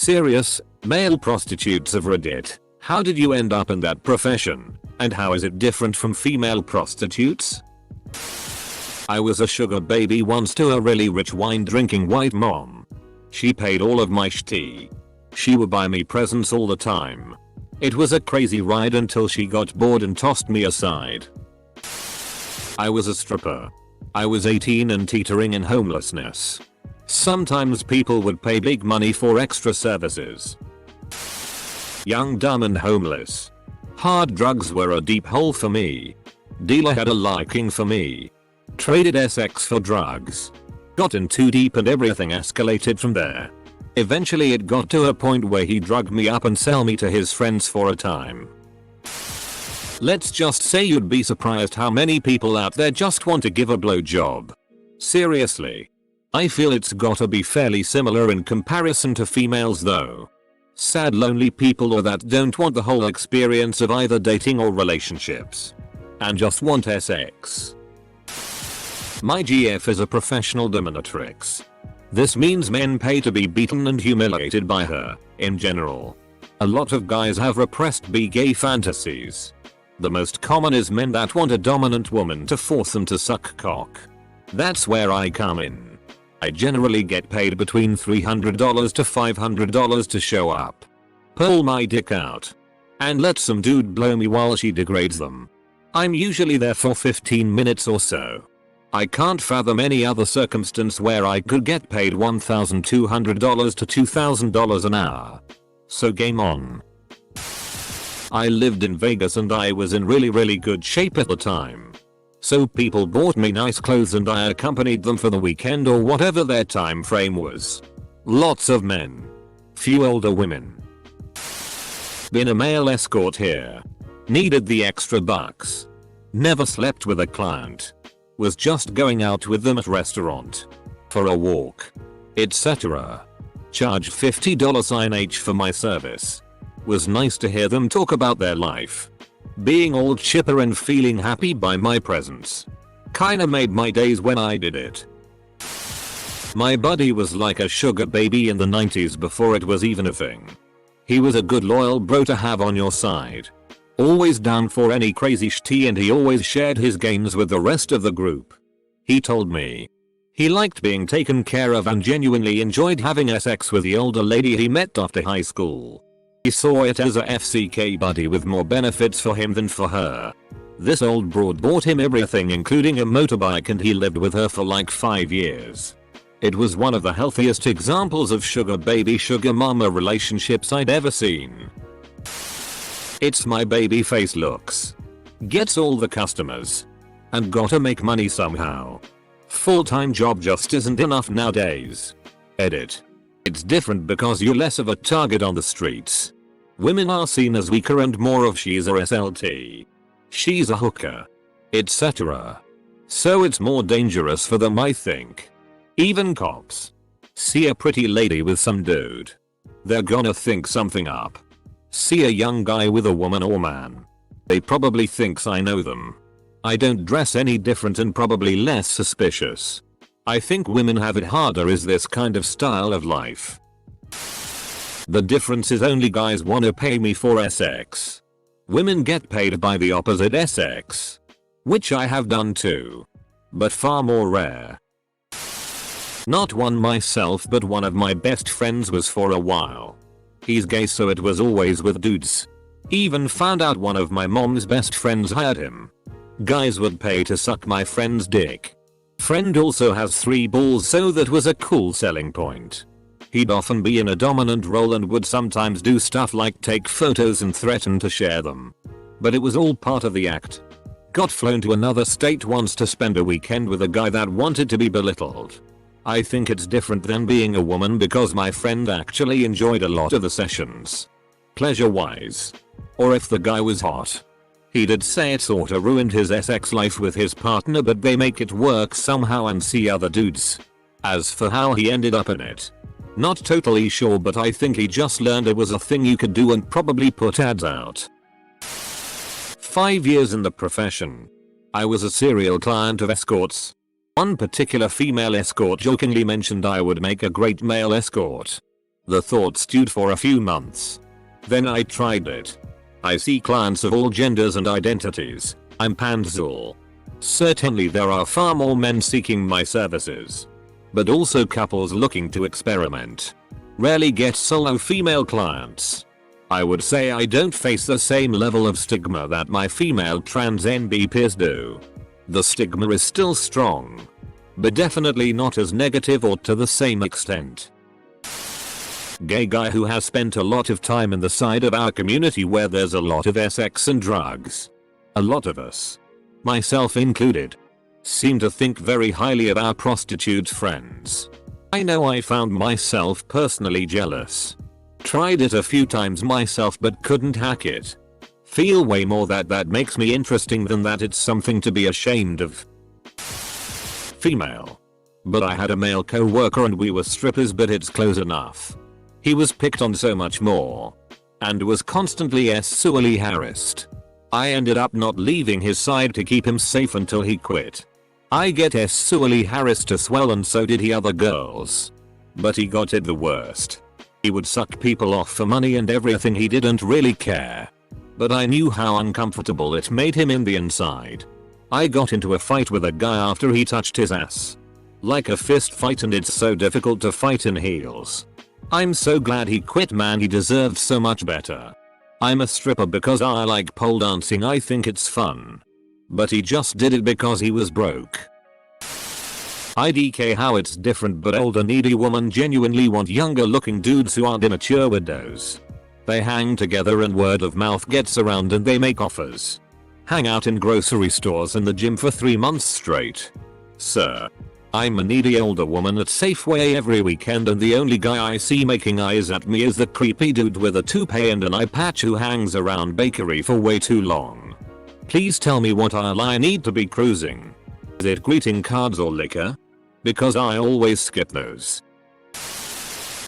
Serious, male prostitutes of Reddit. How did you end up in that profession? And how is it different from female prostitutes? I was a sugar baby once to a really rich wine drinking white mom. She paid all of my shti. She would buy me presents all the time. It was a crazy ride until she got bored and tossed me aside. I was a stripper. I was 18 and teetering in homelessness. Sometimes people would pay big money for extra services. Young, dumb and homeless. Hard drugs were a deep hole for me. Dealer had a liking for me. Traded sex for drugs. Got in too deep and everything escalated from there. Eventually it got to a point where he drugged me up and sell me to his friends for a time. Let's just say you'd be surprised how many people out there just want to give a blowjob. Seriously. I feel it's gotta be fairly similar in comparison to females though. Sad lonely people or that don't want the whole experience of either dating or relationships. And just want sex. My GF is a professional dominatrix. This means men pay to be beaten and humiliated by her, in general. A lot of guys have repressed gay fantasies. The most common is men that want a dominant woman to force them to suck cock. That's where I come in. I generally get paid between $300 to $500 to show up. Pull my dick out. And let some dude blow me while she degrades them. I'm usually there for 15 minutes or so. I can't fathom any other circumstance where I could get paid $1,200 to $2,000 an hour. So game on. I lived in Vegas and I was in really good shape at the time. So people bought me nice clothes and I accompanied them for the weekend or whatever their time frame was. Lots of men. Few older women. Been a male escort here. Needed the extra bucks. Never slept with a client. Was just going out with them at restaurant. For a walk. Etc. Charged $50 each for my service. Was nice to hear them talk about their life. Being all chipper and feeling happy by my presence. Kinda made my days when I did it. My buddy was like a sugar baby in the 90s before it was even a thing. He was a good loyal bro to have on your side. Always down for any crazy shit and he always shared his gains with the rest of the group. He told me he liked being taken care of and genuinely enjoyed having sex with the older lady he met after high school. He saw it as a FCK buddy with more benefits for him than for her. This old broad bought him everything including a motorbike and he lived with her for like 5 years. It was one of the healthiest examples of sugar baby sugar mama relationships I'd ever seen. It's my baby face looks. Gets all the customers. And gotta make money somehow. Full-time job just isn't enough nowadays. Edit. It's different because you're less of a target on the streets. Women are seen as weaker and more of she's a SLT. She's a hooker. Etc. So it's more dangerous for them I think. Even cops. See a pretty lady with some dude. They're gonna think something up. See a young guy with a woman or man. They probably thinks I know them. I don't dress any different and probably less suspicious. I think women have it harder is this kind of style of life. The difference is only guys wanna pay me for sex. Women get paid by the opposite sex. Which I have done too. But far more rare. Not one myself but one of my best friends was for a while. He's gay so it was always with dudes. Even found out one of my mom's best friends hired him. Guys would pay to suck my friend's dick. Friend also has 3 balls so that was a cool selling point. He'd often be in a dominant role and would sometimes do stuff like take photos and threaten to share them. But it was all part of the act. Got flown to another state once to spend a weekend with a guy that wanted to be belittled. I think it's different than being a woman because my friend actually enjoyed a lot of the sessions. Pleasure wise. Or if the guy was hot. He did say it sorta ruined his sex life with his partner but they make it work somehow and see other dudes. As for how he ended up in it. Not totally sure but I think he just learned it was a thing you could do and probably put ads out. 5 years in the profession. I was a serial client of escorts. One particular female escort jokingly mentioned I would make a great male escort. The thought stewed for a few months. Then I tried it. I see clients of all genders and identities. I'm panzool. Certainly there are far more men seeking my services. But also couples looking to experiment. Rarely get solo female clients. I would say I don't face the same level of stigma that my female trans NB peers do. The stigma is still strong. But definitely not as negative or to the same extent. Gay guy who has spent a lot of time in the side of our community where there's a lot of sex and drugs. A lot of us, myself included, seem to think very highly of our prostitute friends. I know I found myself personally jealous. Tried it a few times myself but couldn't hack it. Feel way more that makes me interesting than that it's something to be ashamed of. Female. But I had a male co-worker and we were strippers, but it's close enough. He was picked on so much more. And was constantly sexually harassed. I ended up not leaving his side to keep him safe until he quit. I get sexually harassed as well, and so did he other girls. But he got it the worst. He would suck people off for money and everything, he didn't really care. But I knew how uncomfortable it made him in the inside. I got into a fight with a guy after he touched his ass. Like a fist fight, and it's so difficult to fight in heels. I'm so glad he quit, man, he deserved so much better. I'm a stripper because I like pole dancing, I think it's fun. But he just did it because he was broke. IDK how it's different, but older needy women genuinely want younger looking dudes who aren't immature widows. They hang together and word of mouth gets around and they make offers. Hang out in grocery stores and the gym for 3 months straight. Sir. I'm a needy older woman at Safeway every weekend, and the only guy I see making eyes at me is the creepy dude with a toupee and an eye patch who hangs around bakery for way too long. Please tell me what aisle I need to be cruising. Is it greeting cards or liquor? Because I always skip those.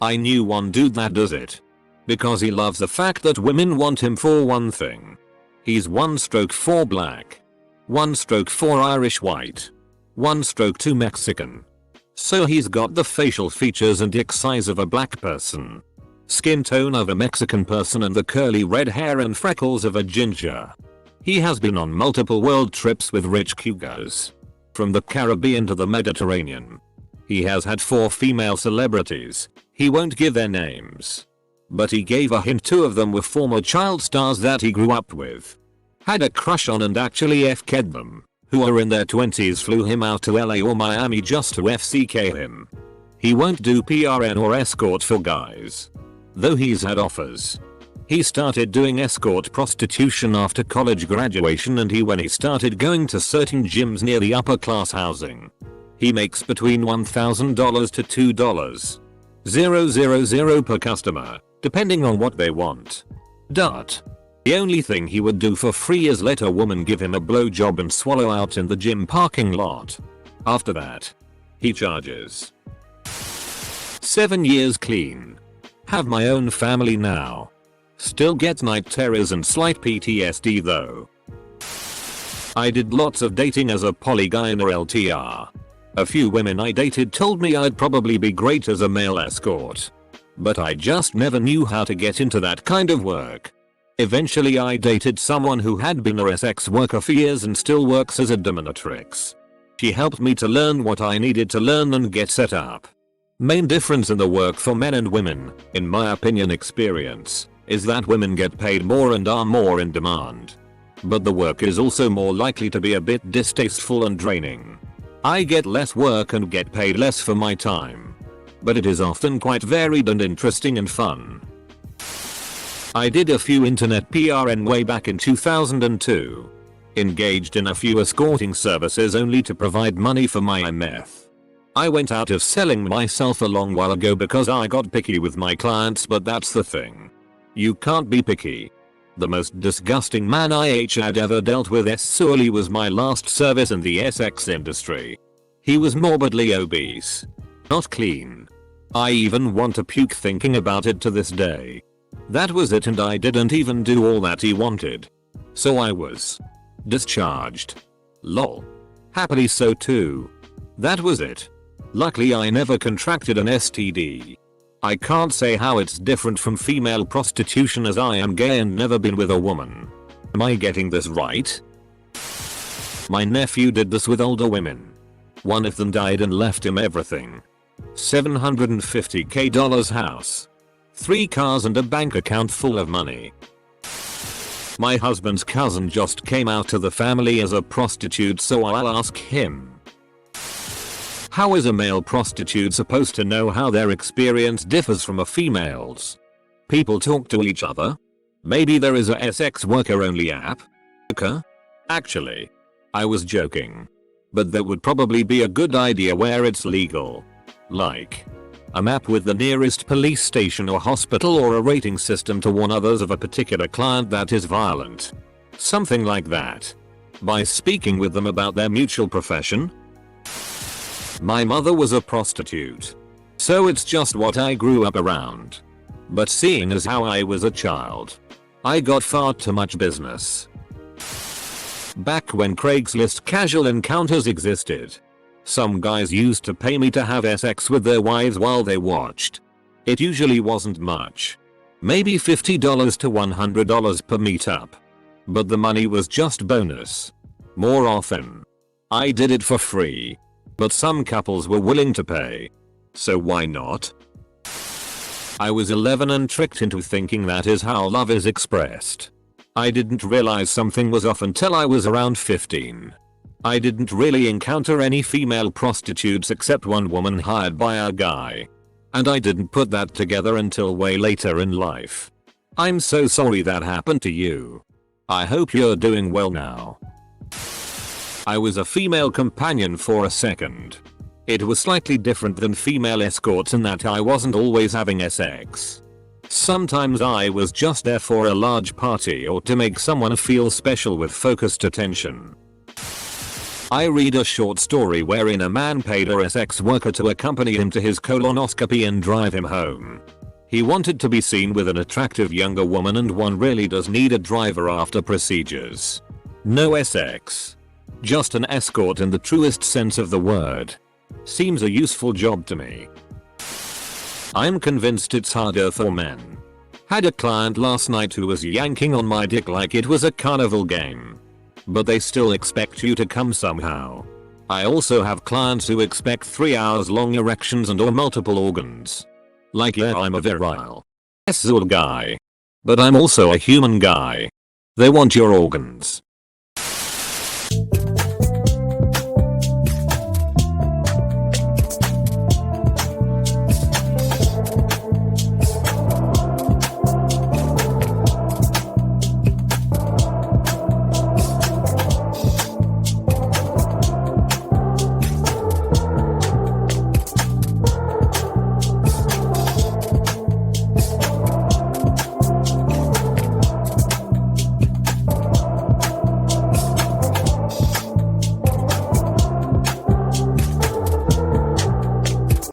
I knew one dude that does it. Because he loves the fact that women want him for one thing. He's 1/4 black. 1/4 Irish white. 1/2 Mexican. So he's got the facial features and dick size of a black person. Skin tone of a Mexican person and the curly red hair and freckles of a ginger. He has been on multiple world trips with rich cougars. From the Caribbean to the Mediterranean. He has had 4 female celebrities. He won't give their names. But he gave a hint 2 of them were former child stars that he grew up with. Had a crush on and actually FK'd them. Who are in their 20s, flew him out to LA or Miami just to FCK him. He won't do PRN or escort for guys. Though he's had offers. He started doing escort prostitution after college graduation, and when he started going to certain gyms near the upper class housing. He makes between $1,000 to $2,000 per customer, depending on what they want. The only thing he would do for free is let a woman give him a blowjob and swallow out in the gym parking lot. After that, he charges. 7 years clean. Have my own family now. Still get night terrors and slight PTSD though. I did lots of dating as a poly guy in a LTR. A few women I dated told me I'd probably be great as a male escort. But I just never knew how to get into that kind of work. Eventually I dated someone who had been a sex worker for years and still works as a dominatrix. She helped me to learn what I needed to learn and get set up. Main difference in the work for men and women, in my opinion experience, is that women get paid more and are more in demand. But the work is also more likely to be a bit distasteful and draining. I get less work and get paid less for my time. But it is often quite varied and interesting and fun. I did a few internet PRN way back in 2002. Engaged in a few escorting services only to provide money for my meth. I went out of selling myself a long while ago because I got picky with my clients, but that's the thing. You can't be picky. The most disgusting man I had ever dealt with sexually was my last service in the sex industry. He was morbidly obese. Not clean. I even want to puke thinking about it to this day. That was it, and I didn't even do all that he wanted. So I was discharged. Lol. Happily so too. That was it. Luckily I never contracted an STD. I can't say how it's different from female prostitution as I am gay and never been with a woman. Am I getting this right? My nephew did this with older women. One of them died and left him everything. $750k house. 3 cars and a bank account full of money. My husband's cousin just came out to the family as a prostitute, so I'll ask him. How is a male prostitute supposed to know how their experience differs from a female's? People talk to each other? Maybe there is a sex worker only app? Okay? Actually, I was joking. But that would probably be a good idea where it's legal. Like a map with the nearest police station or hospital, or a rating system to warn others of a particular client that is violent. Something like that. By speaking with them about their mutual profession. My mother was a prostitute. So it's just what I grew up around. But seeing as how I was a child, I got far too much business. Back when Craigslist casual encounters existed, some guys used to pay me to have sex with their wives while they watched. It usually wasn't much. Maybe $50 to $100 per meetup. But the money was just bonus. More often, I did it for free. But some couples were willing to pay. So why not? I was 11 and tricked into thinking that is how love is expressed. I didn't realize something was off until I was around 15. I didn't really encounter any female prostitutes except one woman hired by a guy. And I didn't put that together until way later in life. I'm so sorry that happened to you. I hope you're doing well now. I was a female companion for a second. It was slightly different than female escorts in that I wasn't always having sex. Sometimes I was just there for a large party or to make someone feel special with focused attention. I read a short story wherein a man paid a sex worker to accompany him to his colonoscopy and drive him home. He wanted to be seen with an attractive younger woman, and one really does need a driver after procedures. No sex. Just an escort in the truest sense of the word. Seems a useful job to me. I'm convinced it's harder for men. Had a client last night who was yanking on my dick like it was a carnival game. But they still expect you to come somehow. I also have clients who expect 3 hours long erections and or multiple organs. Like, yeah, I'm a virile sort of guy. But I'm also a human guy. They want your organs.